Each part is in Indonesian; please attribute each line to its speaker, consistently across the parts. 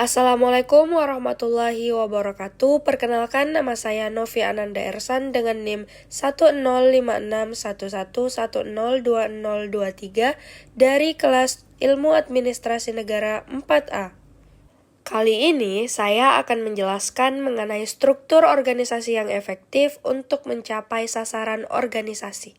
Speaker 1: Assalamualaikum warahmatullahi wabarakatuh. Perkenalkan, nama saya Novi Ananda Ersan dengan NIM 1056111102023 dari kelas Ilmu Administrasi Negara 4A. Kali ini saya akan menjelaskan mengenai struktur organisasi yang efektif untuk mencapai sasaran organisasi.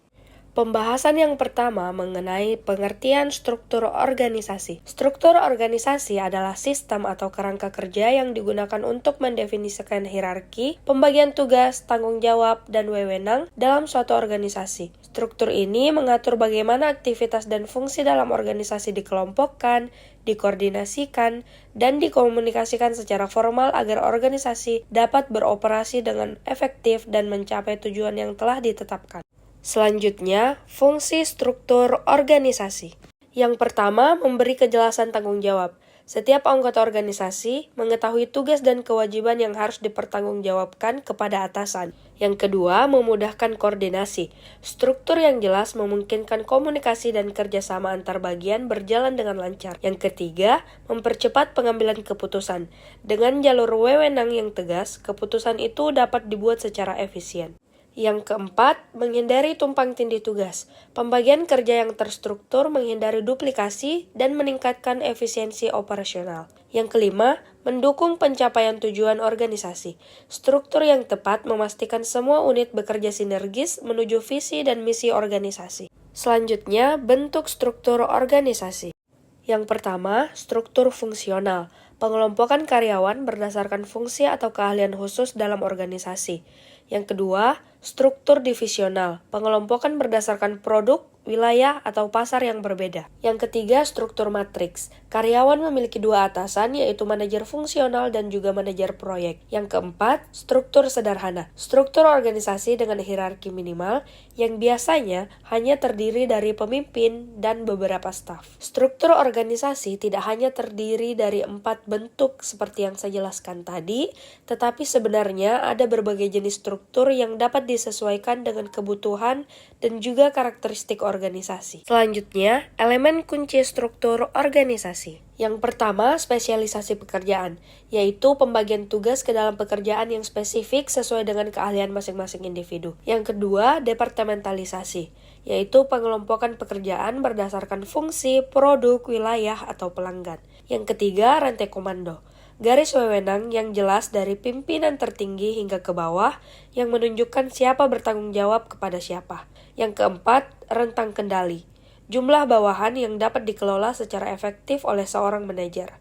Speaker 1: Pembahasan yang pertama mengenai pengertian struktur organisasi. Struktur organisasi adalah sistem atau kerangka kerja yang digunakan untuk mendefinisikan hierarki, pembagian tugas, tanggung jawab, dan wewenang dalam suatu organisasi. Struktur ini mengatur bagaimana aktivitas dan fungsi dalam organisasi dikelompokkan, dikoordinasikan, dan dikomunikasikan secara formal agar organisasi dapat beroperasi dengan efektif dan mencapai tujuan yang telah ditetapkan. Selanjutnya, fungsi struktur organisasi. Yang pertama, memberi kejelasan tanggung jawab. Setiap anggota organisasi mengetahui tugas dan kewajiban yang harus dipertanggungjawabkan kepada atasan. Yang kedua, memudahkan koordinasi. Struktur yang jelas memungkinkan komunikasi dan kerjasama antar bagian berjalan dengan lancar. Yang ketiga, mempercepat pengambilan keputusan. Dengan jalur wewenang yang tegas, keputusan itu dapat dibuat secara efisien. Yang keempat, menghindari tumpang tindih tugas. Pembagian kerja yang terstruktur menghindari duplikasi dan meningkatkan efisiensi operasional. Yang kelima, mendukung pencapaian tujuan organisasi. Struktur yang tepat memastikan semua unit bekerja sinergis menuju visi dan misi organisasi. Selanjutnya, bentuk struktur organisasi. Yang pertama, struktur fungsional. Pengelompokan karyawan berdasarkan fungsi atau keahlian khusus dalam organisasi. Yang kedua, struktur divisional. Pengelompokan berdasarkan produk, wilayah, atau pasar yang berbeda. Yang ketiga, struktur matriks. Karyawan memiliki dua atasan, yaitu manajer fungsional dan juga manajer proyek. Yang keempat, struktur sederhana. Struktur organisasi dengan hierarki minimal, yang biasanya hanya terdiri dari pemimpin dan beberapa staf. Struktur organisasi tidak hanya terdiri dari 4 bentuk seperti yang saya jelaskan tadi, tetapi sebenarnya ada berbagai jenis struktur yang dapat disesuaikan dengan kebutuhan dan juga karakteristik organisasi. Selanjutnya, elemen kunci struktur organisasi. Yang pertama, spesialisasi pekerjaan, yaitu pembagian tugas ke dalam pekerjaan yang spesifik sesuai dengan keahlian masing-masing individu. Yang kedua, departementalisasi, yaitu pengelompokan pekerjaan berdasarkan fungsi, produk, wilayah, atau pelanggan. Yang ketiga, rantai komando. Garis wewenang yang jelas dari pimpinan tertinggi hingga ke bawah yang menunjukkan siapa bertanggung jawab kepada siapa. Yang keempat, rentang kendali. Jumlah bawahan yang dapat dikelola secara efektif oleh seorang manajer.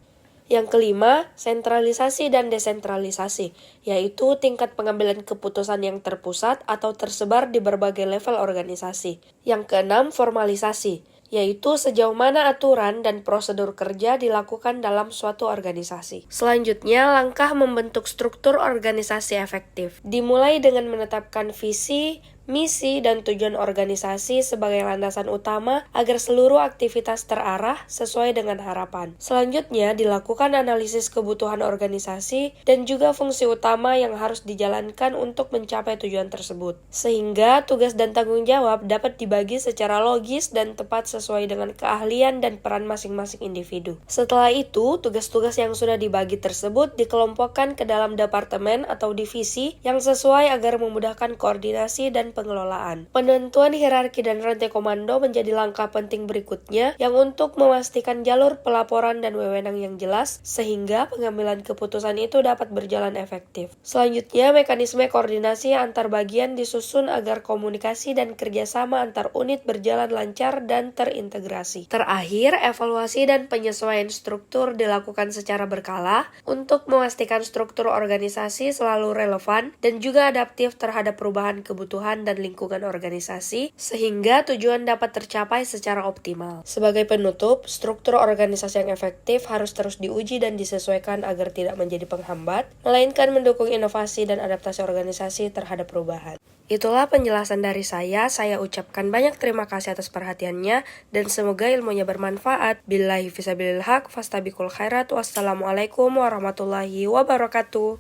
Speaker 1: Yang kelima, sentralisasi dan desentralisasi, yaitu tingkat pengambilan keputusan yang terpusat atau tersebar di berbagai level organisasi. Yang keenam, formalisasi, yaitu sejauh mana aturan dan prosedur kerja dilakukan dalam suatu organisasi. Selanjutnya, langkah membentuk struktur organisasi efektif. Dimulai dengan menetapkan visi, misi, dan tujuan organisasi sebagai landasan utama agar seluruh aktivitas terarah sesuai dengan harapan. Selanjutnya, dilakukan analisis kebutuhan organisasi dan juga fungsi utama yang harus dijalankan untuk mencapai tujuan tersebut. Sehingga tugas dan tanggung jawab dapat dibagi secara logis dan tepat sesuai dengan keahlian dan peran masing-masing individu. Setelah itu, tugas-tugas yang sudah dibagi tersebut dikelompokkan ke dalam departemen atau divisi yang sesuai agar memudahkan koordinasi dan pengelolaan. Penentuan hierarki dan rantai komando menjadi langkah penting berikutnya yang untuk memastikan jalur pelaporan dan wewenang yang jelas sehingga pengambilan keputusan itu dapat berjalan efektif. Selanjutnya, mekanisme koordinasi antar bagian disusun agar komunikasi dan kerjasama antar unit berjalan lancar dan terintegrasi. Terakhir, evaluasi dan penyesuaian struktur dilakukan secara berkala untuk memastikan struktur organisasi selalu relevan dan juga adaptif terhadap perubahan kebutuhan dan lingkungan organisasi, sehingga tujuan dapat tercapai secara optimal. Sebagai penutup, struktur organisasi yang efektif harus terus diuji dan disesuaikan agar tidak menjadi penghambat, melainkan mendukung inovasi dan adaptasi organisasi terhadap perubahan. Itulah penjelasan dari saya ucapkan banyak terima kasih atas perhatiannya, dan semoga ilmunya bermanfaat. Billahi fisabilil haq, fastabiqul khairat, wassalamualaikum warahmatullahi wabarakatuh.